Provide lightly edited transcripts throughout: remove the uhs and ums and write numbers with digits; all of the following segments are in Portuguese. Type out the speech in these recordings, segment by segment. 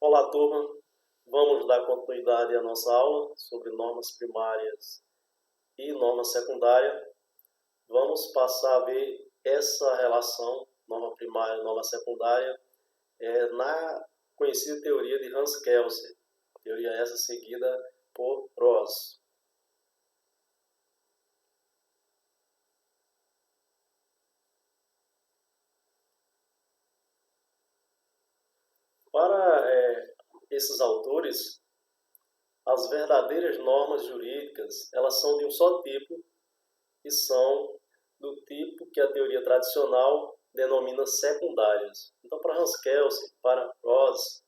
Olá, turma. Vamos dar continuidade à nossa aula sobre normas primárias e norma secundária. Vamos passar a ver essa relação, norma primária e norma secundária, na conhecida teoria de Hans Kelsen. Teoria essa seguida por Ross. Para esses autores, as verdadeiras normas jurídicas, elas são de um só tipo e são do tipo que a teoria tradicional denomina secundárias. Então, para Hans Kelsen, para Ross,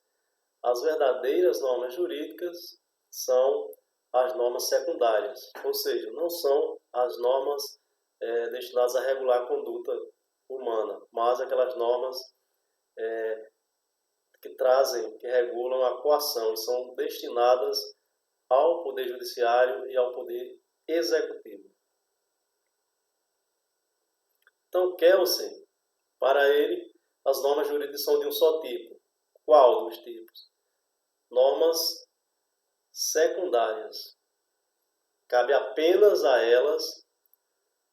as verdadeiras normas jurídicas são as normas secundárias, ou seja, não são as normas destinadas a regular a conduta humana, mas aquelas normas que regulam a coação, são destinadas ao Poder Judiciário e ao Poder Executivo. Então, Kelsen, para ele, as normas jurídicas são de um só tipo. Qual dos tipos? Normas secundárias. Cabe apenas a elas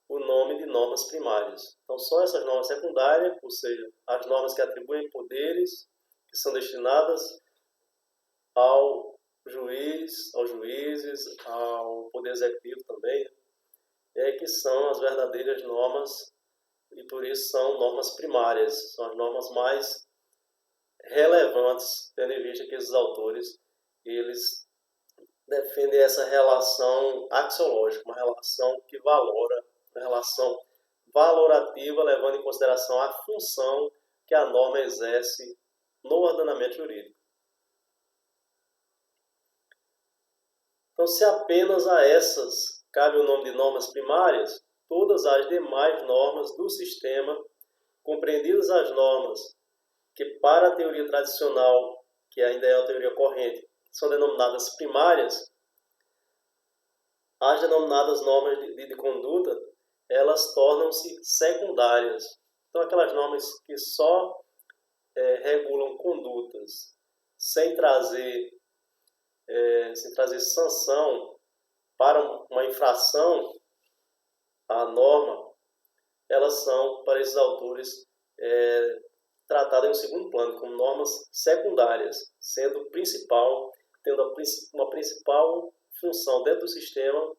o nome de normas primárias. Então, só essas normas secundárias, ou seja, as normas que atribuem poderes, que são destinadas ao juiz, aos juízes, ao Poder Executivo também, que são as verdadeiras normas, e por isso são normas primárias, são as normas mais relevantes, tendo em vista que esses autores eles defendem essa relação axiológica, uma relação que valora, uma relação valorativa, levando em consideração a função que a norma exerce no ordenamento jurídico. Então, se apenas a essas cabe o nome de normas primárias, todas as demais normas do sistema, compreendidas as normas que para a teoria tradicional, que ainda é a teoria corrente, são denominadas primárias, as denominadas normas de conduta, elas tornam-se secundárias. Então, aquelas normas que só regulam condutas sem trazer sanção para uma infração à norma, elas são, para esses autores, tratadas em um segundo plano, como normas secundárias, sendo tendo uma principal função dentro do sistema,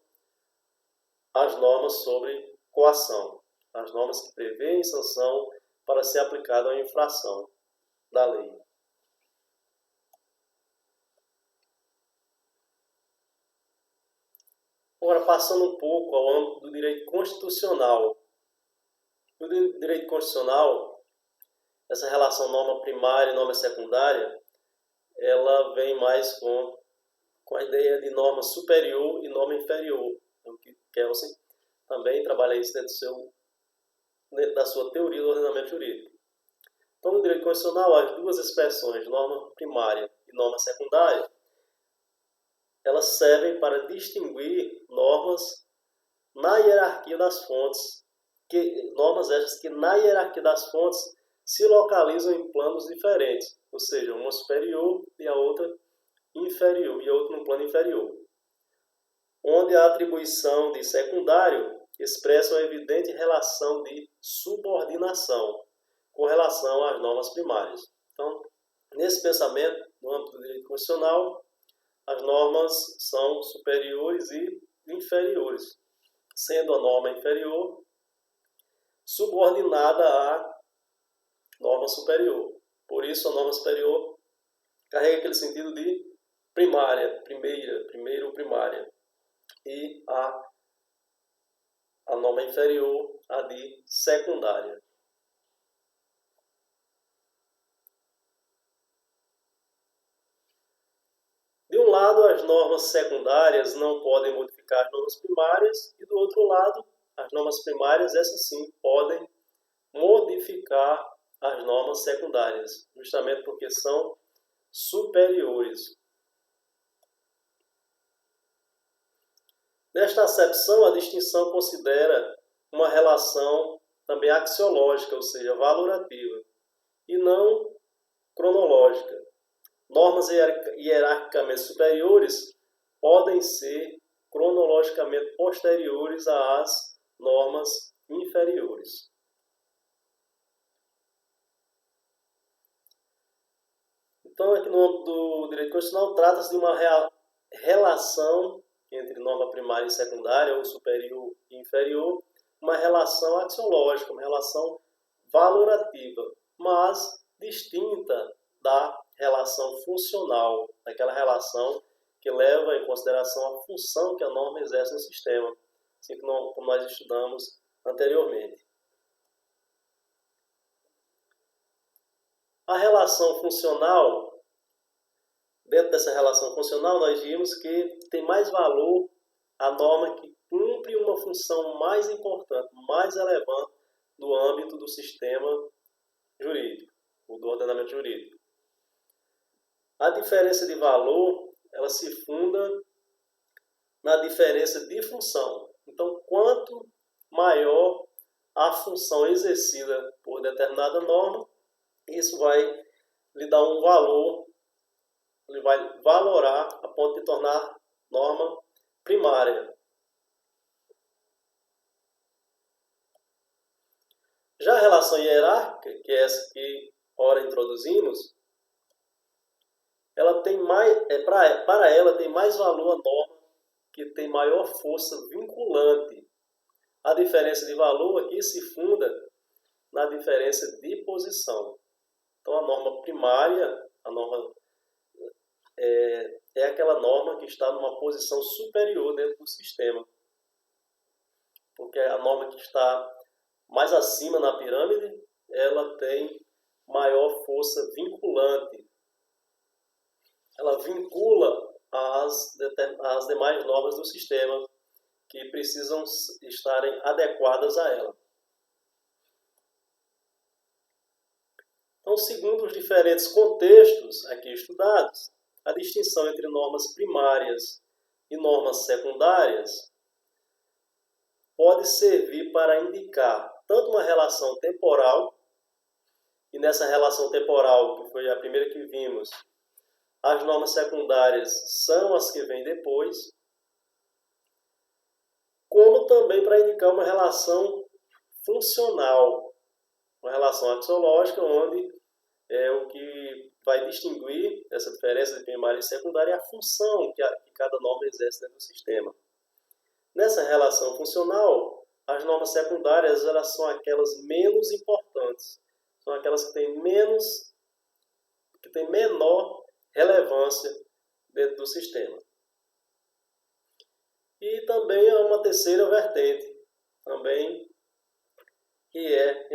as normas sobre coação, as normas que prevêem sanção para ser aplicada a uma infração da lei. Agora, passando um pouco ao âmbito do direito constitucional. No direito constitucional, essa relação norma primária e norma secundária, ela vem mais com a ideia de norma superior e norma inferior. Então, que Kelsen também trabalha isso dentro da sua teoria do ordenamento jurídico. Então, no direito constitucional, as duas expressões, norma primária e norma secundária, elas servem para distinguir normas na hierarquia das fontes, normas essas que na hierarquia das fontes se localizam em planos diferentes, ou seja, uma superior e a outra inferior, e a outra no plano inferior, onde a atribuição de secundário expressa uma evidente relação de subordinação com relação às normas primárias. Então, nesse pensamento, no âmbito do direito constitucional, as normas são superiores e inferiores, sendo a norma inferior subordinada à norma superior. Por isso, a norma superior carrega aquele sentido de primária, primeira ou primária, e a norma inferior, a de secundária. De um lado, as normas secundárias não podem modificar as normas primárias, e do outro lado, as normas primárias, essas sim, podem modificar as normas secundárias, justamente porque são superiores. Nesta acepção, a distinção considera uma relação também axiológica, ou seja, valorativa, e não cronológica. normas hierarquicamente superiores podem ser cronologicamente posteriores às normas inferiores. Então, aqui no âmbito do direito constitucional, trata-se de uma relação entre norma primária e secundária, ou superior e inferior, uma relação axiológica, uma relação valorativa, mas distinta da relação funcional, daquela relação que leva em consideração a função que a norma exerce no sistema, assim como nós estudamos anteriormente. A relação funcional, dentro dessa relação funcional, nós vimos que tem mais valor a norma que cumpre uma função mais importante, mais relevante no âmbito do sistema jurídico, ou do ordenamento jurídico. A diferença de valor, ela se funda na diferença de função. Então, quanto maior a função exercida por determinada norma, isso vai lhe dar um valor, ele vai valorar a ponto de tornar norma primária. Já a relação hierárquica, que é essa que ora introduzimos, ela tem mais, para ela tem mais valor a norma que tem maior força vinculante. A diferença de valor aqui se funda na diferença de posição. Então, a norma primária, a norma é aquela norma que está numa posição superior dentro do sistema. Porque a norma que está mais acima na pirâmide, ela tem maior força vinculante. Ela vincula as demais normas do sistema que precisam estarem adequadas a ela. Então, segundo os diferentes contextos aqui estudados, a distinção entre normas primárias e normas secundárias pode servir para indicar tanto uma relação temporal, e nessa relação temporal, que foi a primeira que vimos, as normas secundárias são as que vêm depois, como também para indicar uma relação funcional, uma relação axiológica, onde o que vai distinguir essa diferença de primária e secundária é a função que cada norma exerce dentro do sistema. Nessa relação funcional, as normas secundárias elas são aquelas menos importantes, são aquelas que têm menor relevância dentro do sistema. E também há uma terceira vertente, também, que é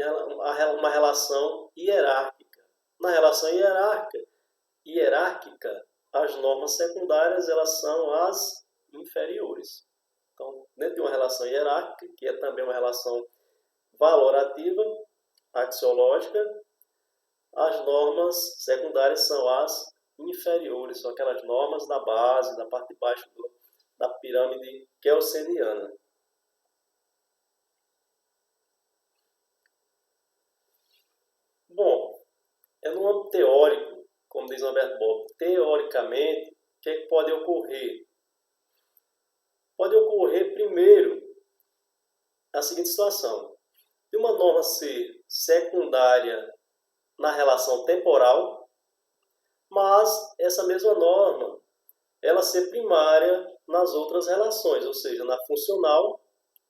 uma relação hierárquica. Na relação hierárquica, as normas secundárias elas são as inferiores. Então, dentro de uma relação hierárquica, que é também uma relação valorativa, axiológica, as normas secundárias são as inferiores, são aquelas normas da base, da parte de baixo da pirâmide kelseniana. Bom, no âmbito teórico, como diz Humberto Bob, teoricamente, o que é que pode ocorrer? Pode ocorrer, primeiro, a seguinte situação. De uma norma ser secundária na relação temporal, mas essa mesma norma, ela ser primária nas outras relações, ou seja, na funcional,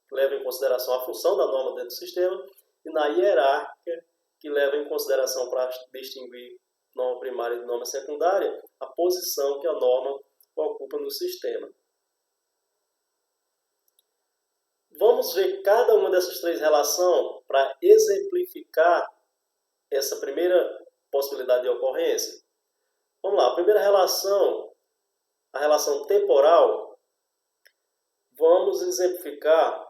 que leva em consideração a função da norma dentro do sistema, e na hierárquica, que leva em consideração para distinguir norma primária de norma secundária, a posição que a norma ocupa no sistema. Vamos ver cada uma dessas três relações para exemplificar essa primeira possibilidade de ocorrência. Vamos lá, a primeira relação, a relação temporal, vamos exemplificar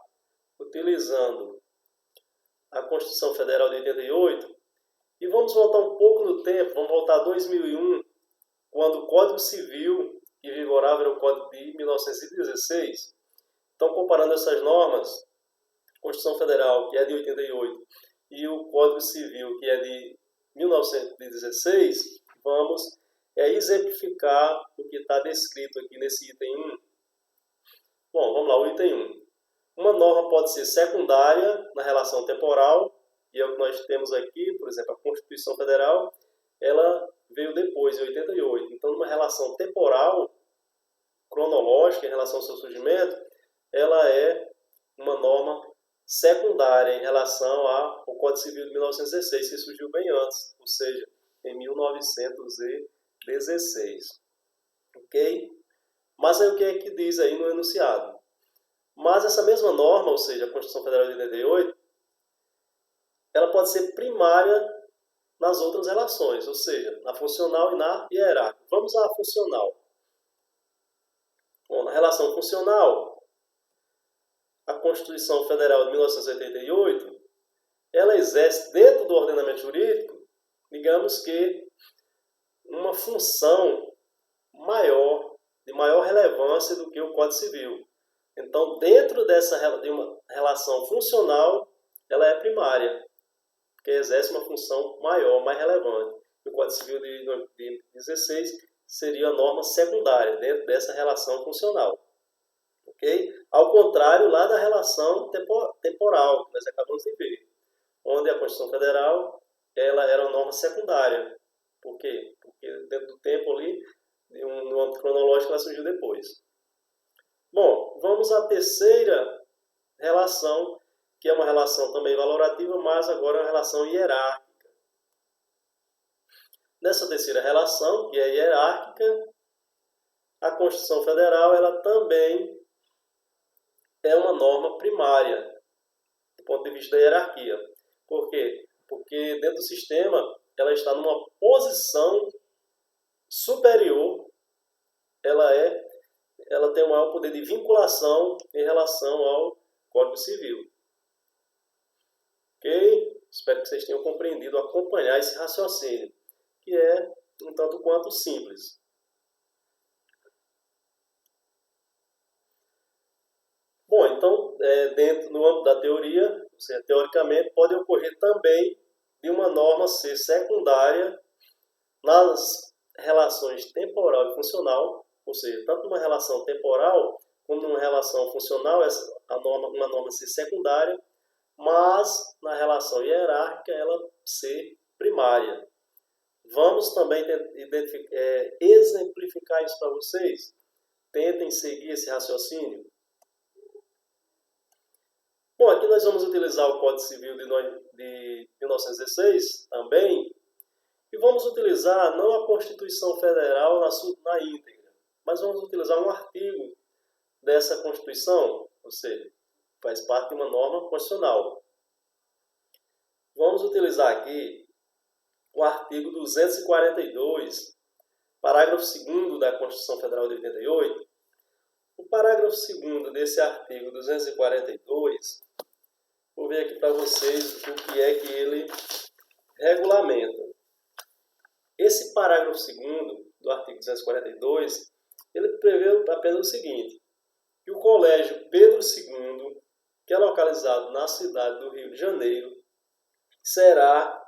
utilizando a Constituição Federal de 88 e vamos voltar um pouco no tempo, vamos voltar a 2001, quando o Código Civil que vigorava era o Código de 1916. Então, comparando essas normas, a Constituição Federal, que é de 88, e o Código Civil, que é de 1916, vamos é exemplificar o que está descrito aqui nesse item 1. Bom, vamos lá, o item 1. Uma norma pode ser secundária na relação temporal, e é o que nós temos aqui, por exemplo, a Constituição Federal, ela veio depois, em 88. Então, numa relação temporal, cronológica, em relação ao seu surgimento, ela é uma norma secundária em relação ao Código Civil de 1916, que surgiu bem antes, ou seja, em 1916. Ok? Mas aí o que é que diz aí no enunciado? Mas essa mesma norma, ou seja, a Constituição Federal de 88, ela pode ser primária nas outras relações, ou seja, na funcional e na hierárquica. Vamos à funcional. Bom, na relação funcional, a Constituição Federal de 1988, ela exerce dentro do ordenamento jurídico, digamos que, uma função maior, de maior relevância do que o Código Civil. Então, dentro de uma relação funcional, ela é primária, porque exerce uma função maior, mais relevante. O Código Civil de 16 seria a norma secundária, dentro dessa relação funcional. Okay? Ao contrário, lá da relação temporal, que nós acabamos de ver, onde a Constituição Federal ela era uma norma secundária. Por quê? Porque dentro do tempo ali, no âmbito cronológico, ela surgiu depois. Bom, vamos à terceira relação, que é uma relação também valorativa, mas agora é uma relação hierárquica. Nessa terceira relação, que é hierárquica, a Constituição Federal ela também é uma norma primária, do ponto de vista da hierarquia. Por quê? Porque dentro do sistema ela está numa posição superior, ela tem um maior poder de vinculação em relação ao Código Civil. Ok? Espero que vocês tenham compreendido, acompanhar esse raciocínio, que é um tanto quanto simples. Bom, então, no âmbito da teoria, ou seja, teoricamente, pode ocorrer também de uma norma ser secundária nas relações temporal e funcional, ou seja, tanto numa relação temporal como numa relação funcional, uma norma ser secundária, mas na relação hierárquica ela ser primária. Vamos também exemplificar isso para vocês. Tentem seguir esse raciocínio. Bom, aqui nós vamos utilizar o Código Civil de 1916 também, e vamos utilizar não a Constituição Federal na íntegra, mas vamos utilizar um artigo dessa Constituição, ou seja, faz parte de uma norma constitucional. Vamos utilizar aqui o artigo 242, parágrafo 2º da Constituição Federal de 88. O parágrafo 2º desse artigo 242, vou ver aqui para vocês o que é que ele regulamenta. Esse parágrafo 2º do artigo 242, ele prevê apenas o seguinte, que o Colégio Pedro II, que é localizado na cidade do Rio de Janeiro, será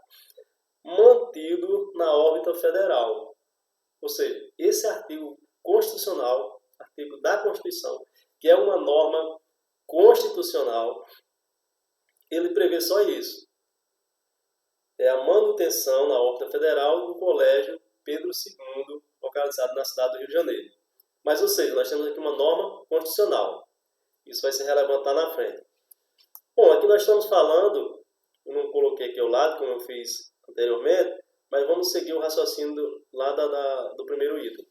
mantido na órbita federal. Ou seja, esse artigo constitucional, artigo da Constituição, que é uma norma constitucional, ele prevê só isso. É a manutenção na órbita federal do Colégio Pedro II, localizado na cidade do Rio de Janeiro. Mas, ou seja, nós temos aqui uma norma constitucional. Isso vai ser relevante lá na frente. Bom, aqui nós estamos falando, eu não coloquei aqui ao lado, como eu fiz anteriormente, mas vamos seguir o raciocínio lá do primeiro item.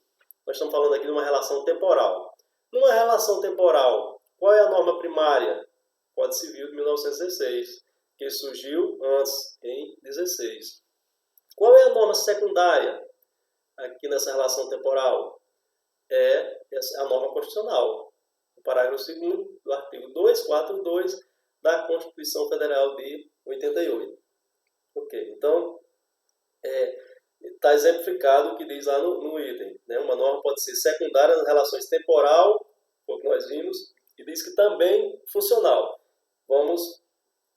Nós estamos falando aqui de uma relação temporal. Numa relação temporal, qual é a norma primária? Código Civil de 1916, que surgiu antes, em 16. Qual é a norma secundária aqui nessa relação temporal? É a norma constitucional. O parágrafo 2º do artigo 242 da Constituição Federal de 88. Ok, então, está exemplificado o que diz lá no item. Né? Uma norma pode ser secundária nas relações temporal, como nós vimos, e diz que também funcional. Vamos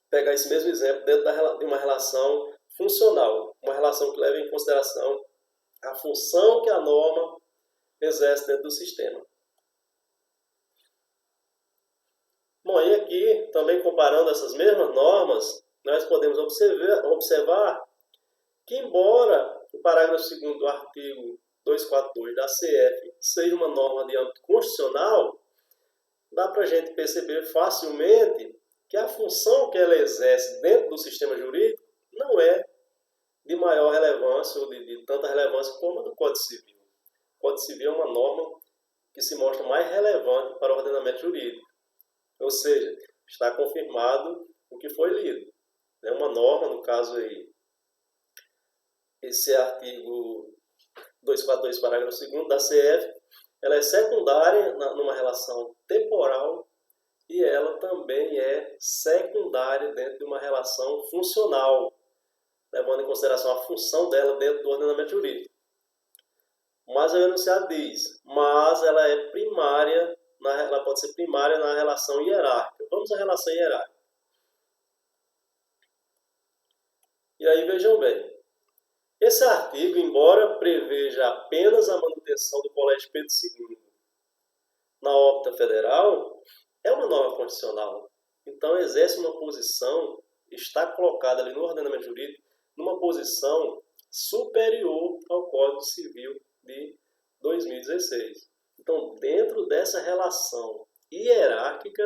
pegar esse mesmo exemplo dentro de uma relação funcional, uma relação que leva em consideração a função que a norma exerce dentro do sistema. Bom, e aqui, também comparando essas mesmas normas, nós podemos observar que, embora o parágrafo 2º do artigo 242 da CF seja uma norma de âmbito constitucional, dá para a gente perceber facilmente que a função que ela exerce dentro do sistema jurídico não é de maior relevância ou de tanta relevância como a do Código Civil. O Código Civil é uma norma que se mostra mais relevante para o ordenamento jurídico. Ou seja, está confirmado o que foi lido. É uma norma, no caso aí, esse artigo 242, parágrafo 2º da CF, ela é secundária numa relação temporal e ela também é secundária dentro de uma relação funcional, levando em consideração a função dela dentro do ordenamento jurídico. Mas o enunciado diz, mas ela é primária, ela pode ser primária na relação hierárquica. Vamos à relação hierárquica. E aí vejam bem, esse artigo, embora preveja apenas a manutenção do Colégio Pedro II na órbita federal, é uma norma constitucional. Então exerce uma posição, está colocada ali no ordenamento jurídico, numa posição superior ao Código Civil de 2016. Então, dentro dessa relação hierárquica,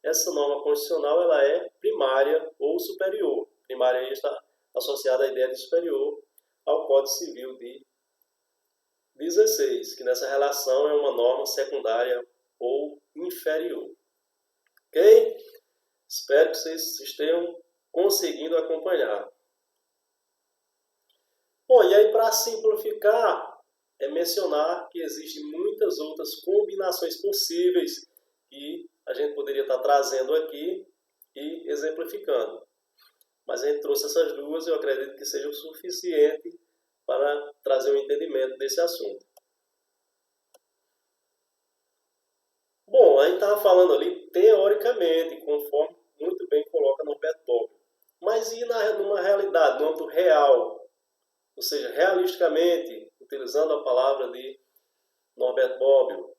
essa norma constitucional ela é primária ou superior. Primária aí está associada à ideia de superior ao Código Civil de 16, que nessa relação é uma norma secundária ou inferior. Ok? Espero que vocês estejam conseguindo acompanhar. Bom, e aí para simplificar, é mencionar que existem muitas outras combinações possíveis que a gente poderia estar trazendo aqui e exemplificando. Mas a gente trouxe essas duas e eu acredito que seja o suficiente para trazer um entendimento desse assunto. Bom, a gente estava falando ali teoricamente, conforme muito bem coloca Norberto Bobbio. Mas e numa realidade, no âmbito real? Ou seja, realisticamente, utilizando a palavra de Norberto Bobbio,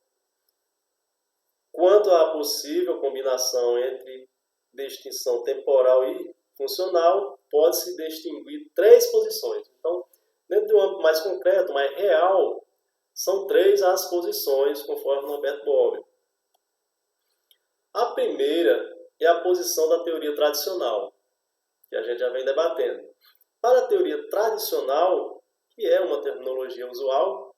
quanto à possível combinação entre distinção temporal e funcional, pode-se distinguir 3 posições. Então, dentro de um âmbito mais concreto, mais real, são 3 as posições, conforme Norberto Bobbio. A primeira é a posição da teoria tradicional, que a gente já vem debatendo. Para a teoria tradicional, que é uma terminologia usual,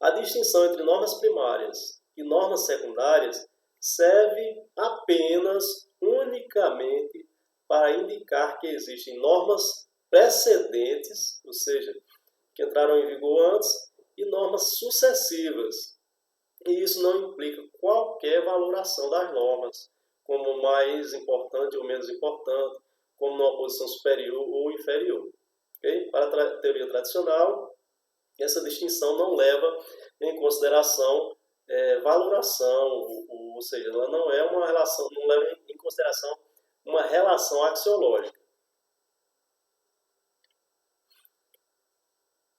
a distinção entre normas primárias e normas secundárias serve apenas, unicamente, para indicar que existem normas precedentes, ou seja, que entraram em vigor antes, e normas sucessivas. E isso não implica qualquer valoração das normas, como mais importante ou menos importante, como numa posição superior ou inferior. Okay? Para a teoria tradicional, essa distinção não leva em consideração valoração, ou seja, ela não é uma relação, não leva em consideração uma relação axiológica.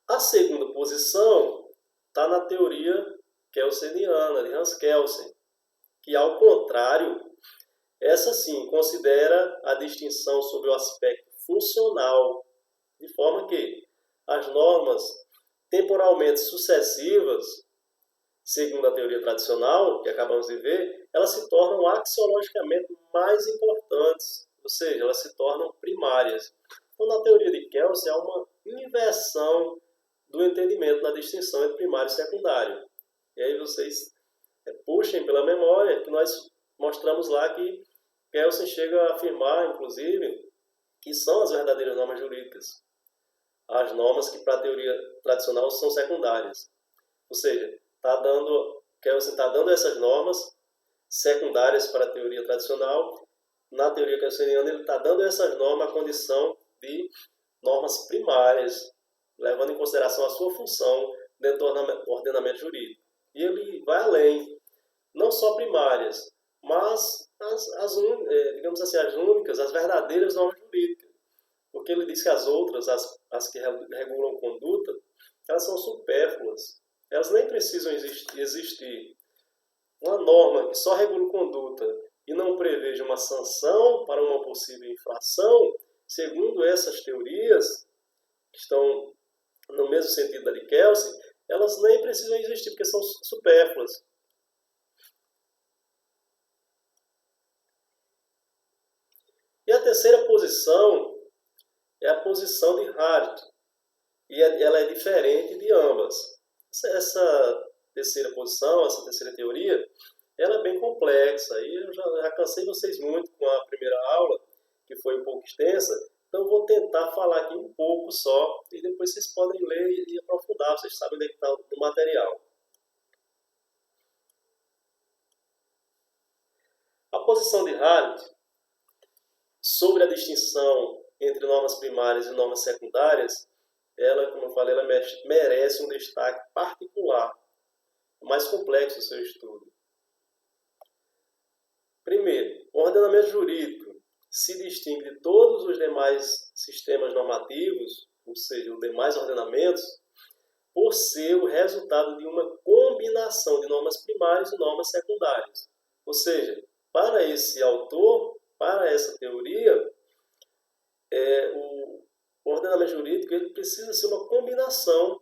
A segunda posição está na teoria kelseniana, de Hans Kelsen, que, ao contrário, essa sim considera a distinção sobre o aspecto funcional, de forma que as normas temporalmente sucessivas, segundo a teoria tradicional, que acabamos de ver, elas se tornam axiologicamente mais importantes, ou seja, elas se tornam primárias. Então, na teoria de Kelsen, há uma inversão do entendimento da distinção entre primário e secundário. E aí vocês puxem pela memória que nós mostramos lá que Kelsen chega a afirmar, inclusive, que são as verdadeiras normas jurídicas. As normas que, para a teoria tradicional, são secundárias. Ou seja, Kelsen está dando essas normas secundárias para a teoria tradicional. Na teoria kelseniana, ele está dando essas normas a condição de normas primárias, levando em consideração a sua função dentro do ordenamento jurídico. E ele vai além, não só primárias, mas digamos assim, as únicas, as verdadeiras normas jurídicas. Porque ele diz que as outras, as que regulam conduta, elas são supérfluas. Elas nem precisam existir. Uma norma que só regula conduta e não preveja uma sanção para uma possível infração, segundo essas teorias, que estão no mesmo sentido da de Kelsen, elas nem precisam existir, porque são supérfluas. E a terceira posição é a posição de Hart, e ela é diferente de ambas. Essa terceira posição, essa terceira teoria, ela é bem complexa, e eu já cansei vocês muito com a primeira aula, que foi um pouco extensa, então eu vou tentar falar aqui um pouco só, e depois vocês podem ler e aprofundar, vocês sabem onde é que está o material. A posição de Hart sobre a distinção entre normas primárias e normas secundárias, ela, como eu falei, ela merece um destaque particular, mais complexo o seu estudo. Primeiro, o ordenamento jurídico se distingue de todos os demais sistemas normativos, ou seja, os demais ordenamentos, por ser o resultado de uma combinação de normas primárias e normas secundárias. Ou seja, para esse autor, para essa teoria, o ordenamento jurídico ele precisa ser uma combinação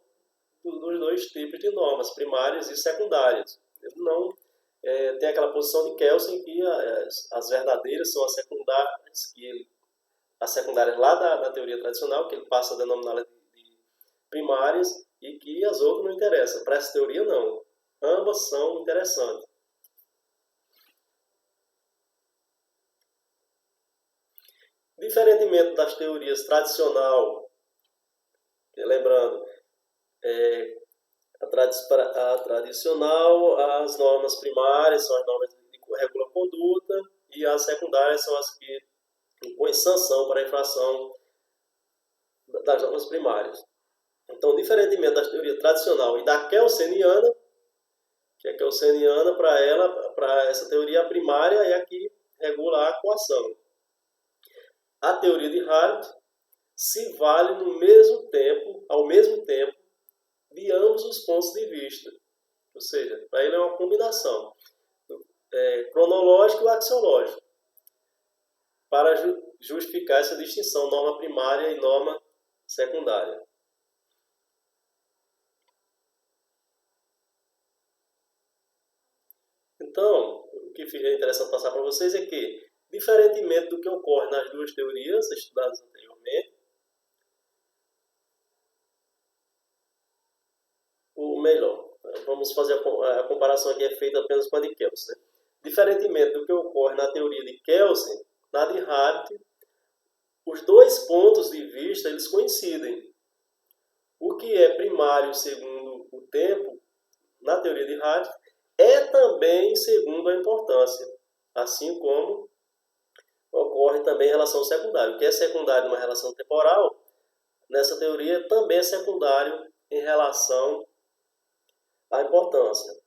dos dois tipos de normas, primárias e secundárias. Ele não tem aquela posição de Kelsen que as verdadeiras são as secundárias lá da teoria tradicional, que ele passa a denominá-las de primárias, e que as outras não interessam. Para essa teoria, não. Ambas são interessantes. Diferentemente das teorias tradicional, lembrando, a tradicional, as normas primárias são as normas que regulam a conduta e as secundárias são as que impõem sanção para a infração das normas primárias. Então, diferentemente da teoria tradicional e da kelseniana, que a kelseniana, para essa teoria, a primária é a que regula a coação. A teoria de Hart se vale ao mesmo tempo, de ambos os pontos de vista. Ou seja, para ele é uma combinação cronológico e axiológico, para justificar essa distinção norma primária e norma secundária. Então, o que é interessante passar para vocês é que, diferentemente do que ocorre nas duas teorias estudadas anteriormente, ou melhor, vamos fazer a comparação aqui, é feita apenas com a de Kelsen. Diferentemente do que ocorre na teoria de Kelsen, na de Hart, os dois pontos de vista eles coincidem. O que é primário segundo o tempo, na teoria de Hart, é também segundo a importância, assim como ocorre também em relação ao secundário. O que é secundário numa relação temporal, nessa teoria também é secundário em relação à importância.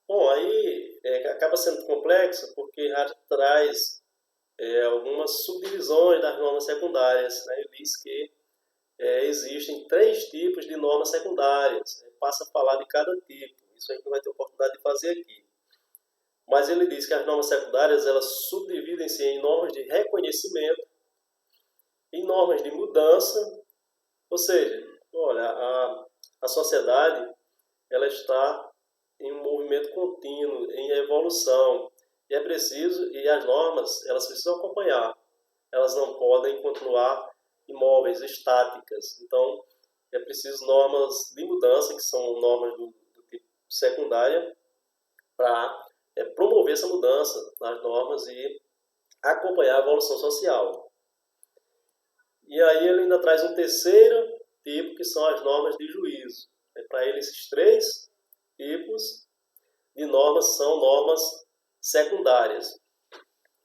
Bom, aí acaba sendo complexo porque Hart traz algumas subdivisões das normas secundárias. Né? Ele diz que existem 3 tipos de normas secundárias. Passa a falar de cada tipo. Isso a gente não vai ter oportunidade de fazer aqui. Mas ele diz que as normas secundárias elas subdividem-se em normas de reconhecimento, em normas de mudança. Ou seja, olha, a sociedade ela está em um movimento contínuo, em evolução. E é preciso, e as normas elas precisam acompanhar. Elas não podem continuar imóveis, estáticas. Então, é preciso normas de mudança, que são normas do tipo secundária, para promover essa mudança nas normas e acompanhar a evolução social. E aí ele ainda traz um terceiro tipo, que são as normas de juízo. Para ele, esses 3 tipos de normas são normas secundárias.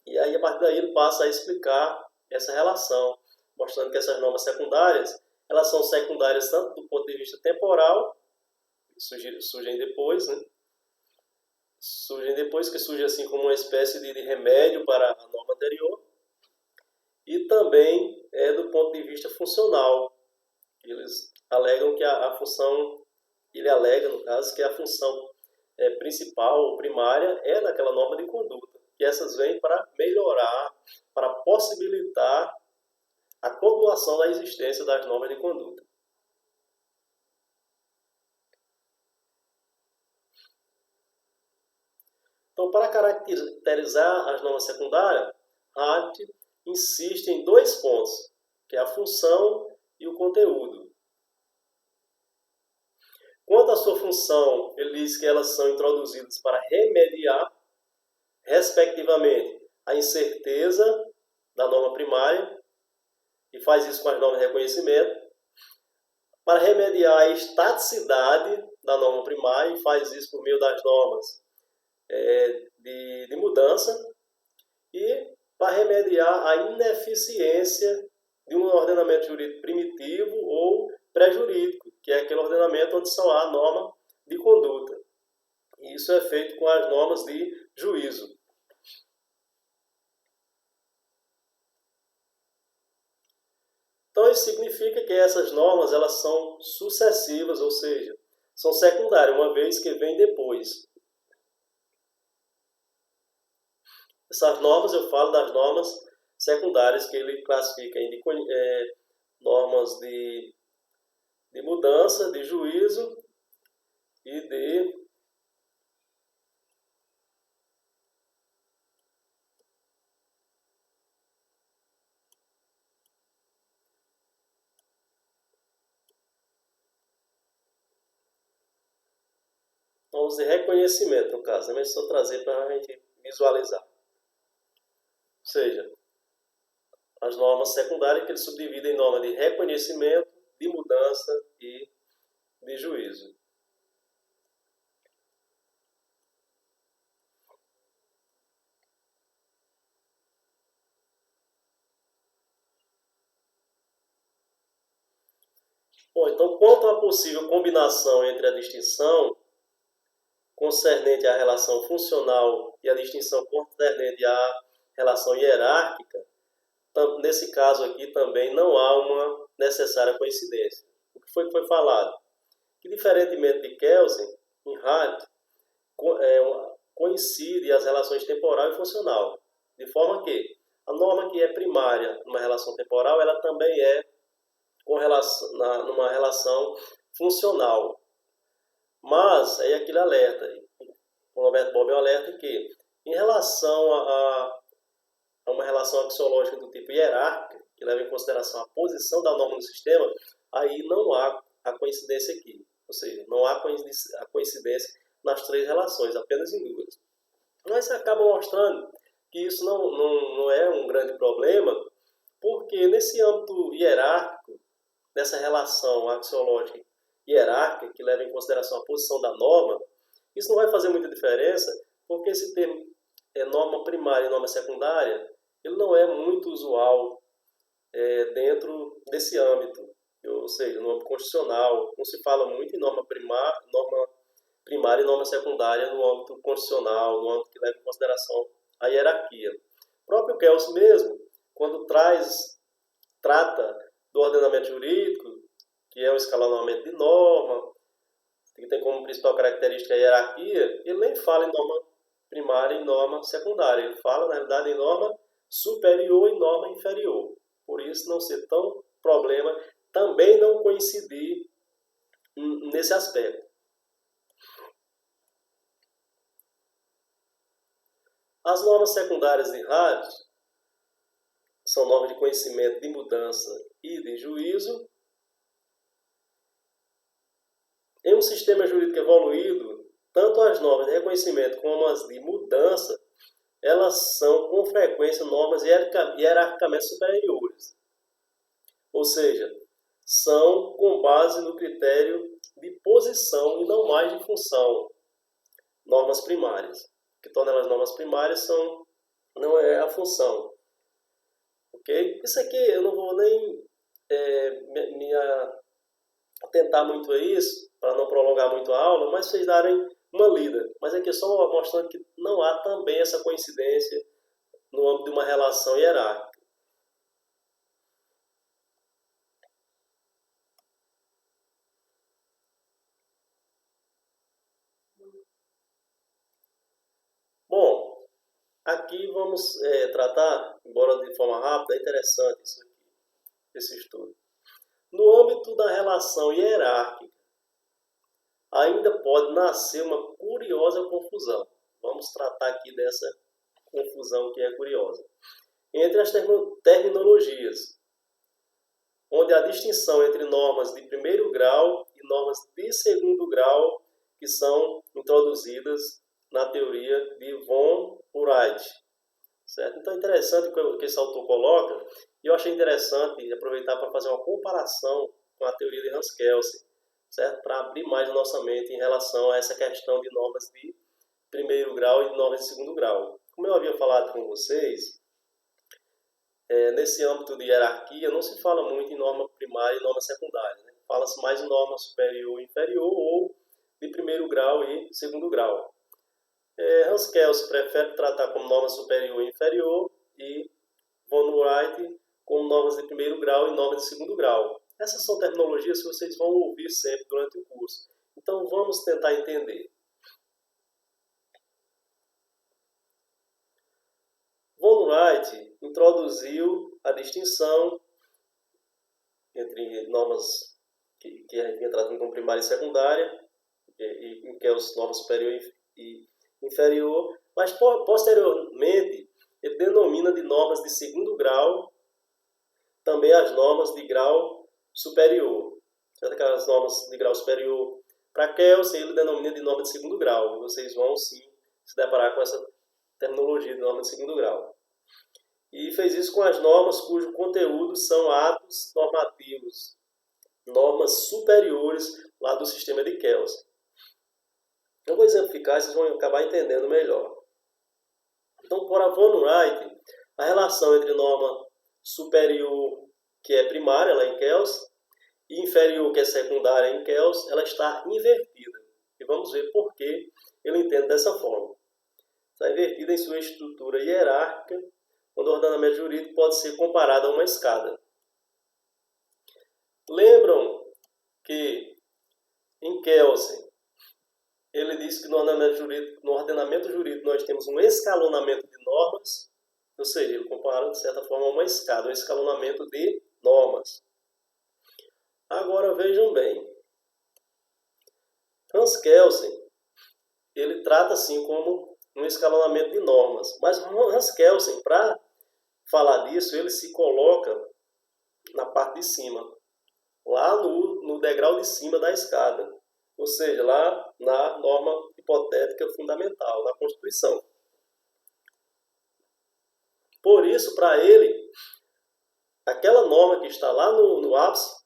E aí, a partir daí, ele passa a explicar essa relação, mostrando que essas normas secundárias, elas são secundárias tanto do ponto de vista temporal, surgem depois, né? surgem depois, que surge assim como uma espécie de remédio para a norma anterior, e também do ponto de vista funcional. Eles alegam que a função, ele alega, no caso, que a função principal ou primária é daquela norma de conduta, que essas vêm para melhorar, para possibilitar a continuação da existência das normas de conduta. Então, para caracterizar as normas secundárias, Hart insiste em 2 pontos, que é a função e o conteúdo. Quanto à sua função, ele diz que elas são introduzidas para remediar, respectivamente, a incerteza da norma primária, e faz isso com as normas de reconhecimento, para remediar a estaticidade da norma primária, e faz isso por meio das normas de mudança, e para remediar a ineficiência de um ordenamento jurídico primitivo ou pré-jurídico, que é aquele ordenamento onde só há norma de conduta. E isso é feito com as normas de juízo. Então, isso significa que essas normas elas são sucessivas, ou seja, são secundárias, uma vez que vem depois. Essas normas, eu falo das normas secundárias, que ele classifica em normas de mudança, de juízo e de normas de reconhecimento, no caso, mas só trazer para a gente visualizar. Ou seja, as normas secundárias que ele subdivide em norma de reconhecimento, de mudança e de juízo. Bom, então, quanto à possível combinação entre a distinção concernente à relação funcional e a distinção concernente à relação hierárquica, nesse caso aqui também não há uma necessária coincidência. O que foi falado? Que, diferentemente de Kelsen, em Hart, coincide as relações temporal e funcional, de forma que a norma que é primária numa relação temporal, ela também é numa relação funcional. Mas, aí aquele alerta, o Roberto Bobbio alerta que, em relação a uma relação axiológica do tipo hierárquica, que leva em consideração a posição da norma no sistema, aí não há a coincidência aqui. Ou seja, não há a coincidência nas 3 relações, apenas em 2. Mas acaba mostrando que isso não é um grande problema, porque nesse âmbito hierárquico, nessa relação axiológica hierárquica, que leva em consideração a posição da norma, isso não vai fazer muita diferença, porque esse termo norma primária e norma secundária, ele não é muito usual dentro desse âmbito, ou seja, no âmbito constitucional. Não se fala muito em norma primária e norma secundária no âmbito constitucional, no âmbito que leva em consideração a hierarquia. O próprio Kelsen mesmo, quando trata do ordenamento jurídico, que é o escalonamento de norma, que tem como principal característica a hierarquia, ele nem fala em norma primária e norma secundária. Ele fala, na realidade, em norma superior e norma inferior. Por isso, não ser tão problema também não coincidir nesse aspecto. As normas secundárias de Hart são normas de conhecimento, de mudança e de juízo. Em um sistema jurídico evoluído, tanto as normas de reconhecimento como as de mudança, elas são, com frequência, normas hierarquicamente superiores. Ou seja, são com base no critério de posição e não mais de função. Normas primárias. O que torna elas normas primárias não é a função. Ok? Isso aqui eu não vou nem me atentar muito a isso, para não prolongar muito a aula, mas vocês darem uma lida. Mas aqui é só mostrando que não há também essa coincidência no âmbito de uma relação hierárquica. Bom, aqui vamos tratar, embora de forma rápida, é interessante isso aqui, esse estudo. No âmbito da relação hierárquica, ainda pode nascer uma curiosa confusão. Vamos tratar aqui dessa confusão que é curiosa. Entre as terminologias, onde a distinção entre normas de primeiro grau e normas de segundo grau que são introduzidas na teoria de von Wright. Certo? Então é interessante o que esse autor coloca, e eu achei interessante aproveitar para fazer uma comparação com a teoria de Hans Kelsen, certo? Para abrir mais a nossa mente em relação a essa questão de normas de primeiro grau e de normas de segundo grau. Como eu havia falado com vocês, nesse âmbito de hierarquia não se fala muito em norma primária e norma secundária, né? Fala-se mais em norma superior e inferior, ou de primeiro grau e segundo grau. Hans Kelsen prefere tratar como norma superior e inferior, e von Wright como normas de primeiro grau e normas de segundo grau. Essas são terminologias que vocês vão ouvir sempre durante o curso. Então vamos tentar entender. Von Wright introduziu a distinção entre normas que a gente vinha tratando como primária e secundária, em que é as normas superior e inferior, mas posteriormente ele denomina de normas de segundo grau também as normas de grau superior. Aquelas normas de grau superior para Kelsen ele denomina de norma de segundo grau. Vocês vão sim se deparar com essa terminologia de norma de segundo grau. E fez isso com as normas cujo conteúdo são atos normativos, normas superiores lá do sistema de Kelsen. Eu vou exemplificar, vocês vão acabar entendendo melhor. Então, para von Wright, a relação entre norma superior, que é primária lá em Kelsen, e inferior, que é secundária em Kelsen, ela está invertida. E vamos ver por que ele entende dessa forma. Está invertida em sua estrutura hierárquica, quando o ordenamento jurídico pode ser comparado a uma escada. Lembram que em Kelsen ele disse que no ordenamento jurídico nós temos um escalonamento de normas, ou seja, ele compara de certa forma a uma escada, um escalonamento de normas. Agora vejam bem, Hans Kelsen ele trata assim como um escalonamento de normas, mas Hans Kelsen, para falar disso, ele se coloca na parte de cima, lá no degrau de cima da escada, ou seja, lá na norma hipotética fundamental, na Constituição. Por isso, para ele, aquela norma que está lá no ápice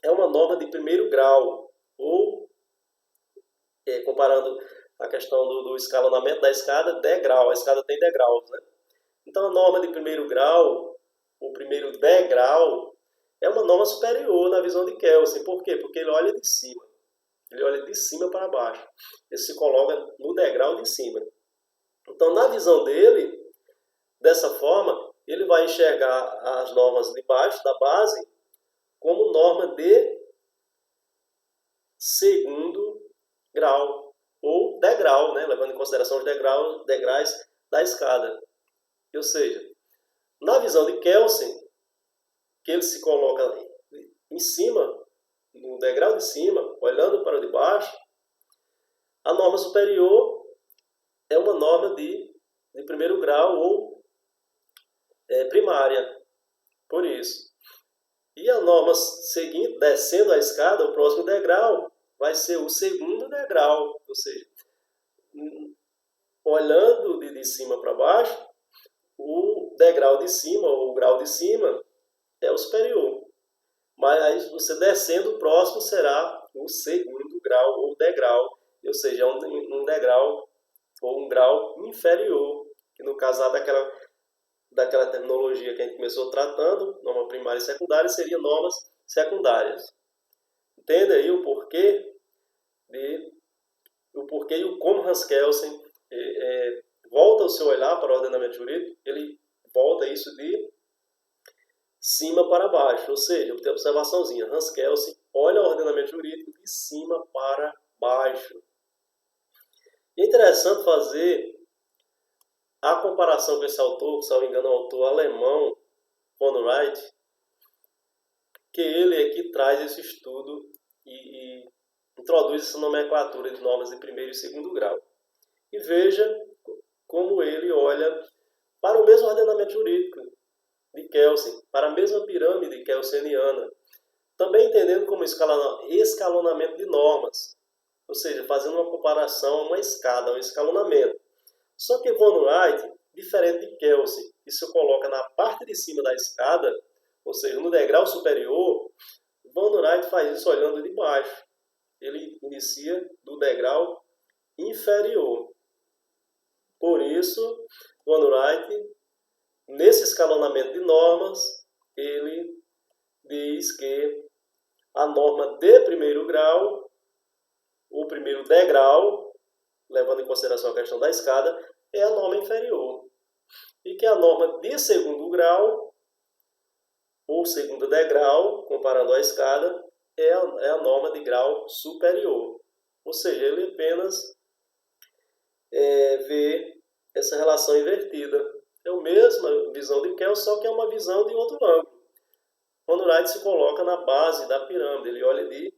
é uma norma de primeiro grau, ou, comparando a questão do escalonamento da escada, degrau. A escada tem degraus, né? Então, a norma de primeiro grau, o primeiro degrau, é uma norma superior na visão de Kelsen. Por quê? Porque ele olha de cima. Ele olha de cima para baixo. Ele se coloca no degrau de cima. Então, na visão dele, dessa forma, ele vai enxergar as normas de baixo, da base, como norma de segundo grau, ou degrau, né? Levando em consideração os degraus da escada. Ou seja, na visão de Kelsen, que ele se coloca em cima, no degrau de cima, olhando para o de baixo, a norma superior é uma norma de primeiro grau ou primária, por isso. E a norma seguinte, descendo a escada, o próximo degrau vai ser o segundo degrau, ou seja, olhando de cima para baixo, o degrau de cima, ou o grau de cima, é o superior. Mas aí você descendo, o próximo será o segundo grau, ou degrau, ou seja, um degrau ou um grau inferior, que no caso daquela terminologia que a gente começou tratando, norma primária e secundária, seriam normas secundárias. Entende aí o porquê de o porquê e o como Hans Kelsen volta o seu olhar para o ordenamento jurídico. Ele volta isso de cima para baixo, ou seja, tem a observaçãozinha, Hans Kelsen olha o ordenamento jurídico de cima para baixo. E é interessante fazer a comparação com esse autor, que, se não me engano, é um autor alemão, von Wright, que ele é que traz esse estudo e introduz essa nomenclatura de normas de primeiro e segundo grau. E veja como ele olha para o mesmo ordenamento jurídico de Kelsen, para a mesma pirâmide kelseniana, também entendendo como escalonamento de normas, ou seja, fazendo uma comparação, uma escada, um escalonamento. Só que von Wright, diferente de Kelsen, que se coloca na parte de cima da escada, ou seja, no degrau superior, von Wright faz isso olhando de baixo. Ele inicia do degrau inferior. Por isso, von Wright, nesse escalonamento de normas, ele diz que a norma de primeiro grau, o primeiro degrau, levando em consideração a questão da escada, é a norma inferior. E que a norma de segundo grau, ou segundo degrau, comparando a escada, é a norma de grau superior. Ou seja, ele apenas vê essa relação invertida. É a mesma visão de Kelsen, só que é uma visão de outro ângulo. Von Wright se coloca na base da pirâmide, ele olha ali,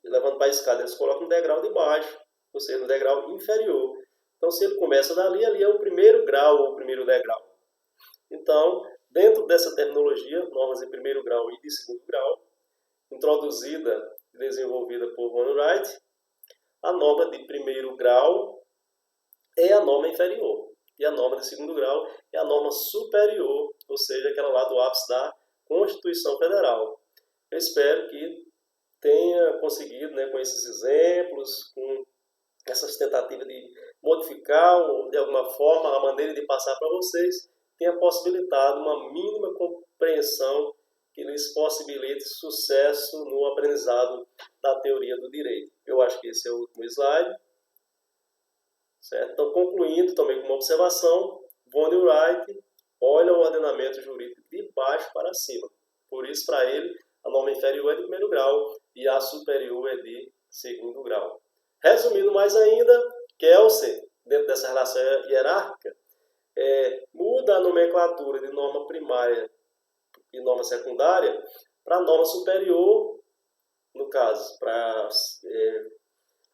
levando para a escada, ele se coloca no degrau de baixo, ou seja, no degrau inferior. Então, se ele começa dali, ali é o primeiro grau ou o primeiro degrau. Então, dentro dessa terminologia, normas de primeiro grau e de segundo grau, introduzida e desenvolvida por von Wright, a norma de primeiro grau é a norma inferior. E a norma de segundo grau é a norma superior, ou seja, aquela lá do ápice da Constituição Federal. Eu espero que tenha conseguido, com esses exemplos, com essas tentativas de modificar de alguma forma a maneira de passar para vocês, tenha possibilitado uma mínima compreensão que lhes possibilite sucesso no aprendizado da teoria do direito. Eu acho que esse é o último slide. Certo? Então, concluindo também com uma observação, von Wright olha o ordenamento jurídico de baixo para cima. Por isso, para ele, a norma inferior é de primeiro grau e a superior é de segundo grau. Resumindo mais ainda, Kelsen, dentro dessa relação hierárquica, muda a nomenclatura de norma primária e norma secundária para norma superior, no caso, para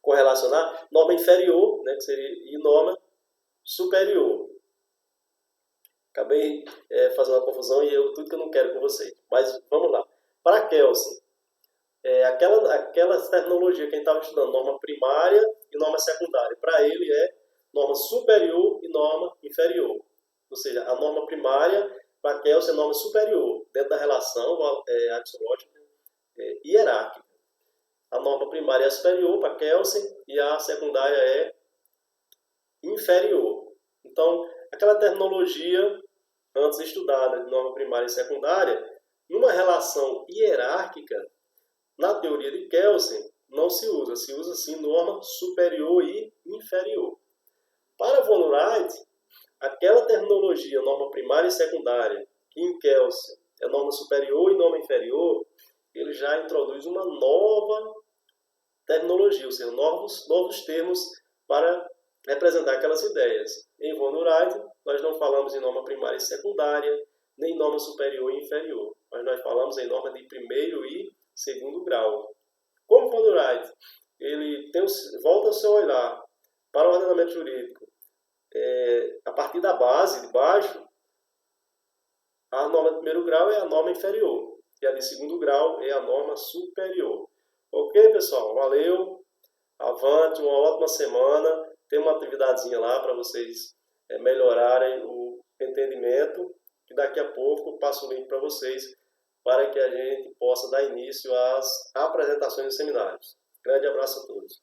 correlacionar norma inferior, que seria, e norma superior. Acabei fazendo uma confusão e tudo que eu não quero com vocês. Mas vamos lá. Para Kelsen, aquela terminologia que a gente estava estudando, norma primária e norma secundária, para ele é norma superior e norma inferior. Ou seja, a norma primária, para Kelsen, é norma superior, dentro da relação axiológica hierárquica. A norma primária é superior para Kelsen e a secundária é inferior. Então, aquela terminologia antes estudada de norma primária e secundária, numa relação hierárquica, na teoria de Kelsen, não se usa sim norma superior e inferior. Para von Wright, aquela terminologia norma primária e secundária, que em Kelsen é norma superior e norma inferior, ele já introduz uma nova terminologia, ou seja, novos termos para representar aquelas ideias. Em von Wright, nós não falamos em norma primária e secundária, nem norma superior e inferior, mas nós falamos em norma de primeiro e segundo grau. Como von Wright, ele volta o seu olhar para o ordenamento jurídico a partir da base, de baixo, a norma de primeiro grau é a norma inferior, e a de segundo grau é a norma superior. Ok, pessoal? Valeu, avante, uma ótima semana. Tem uma atividadezinha lá para vocês melhorarem o entendimento, e daqui a pouco eu passo o link para vocês para que a gente possa dar início às apresentações dos seminários. Grande abraço a todos.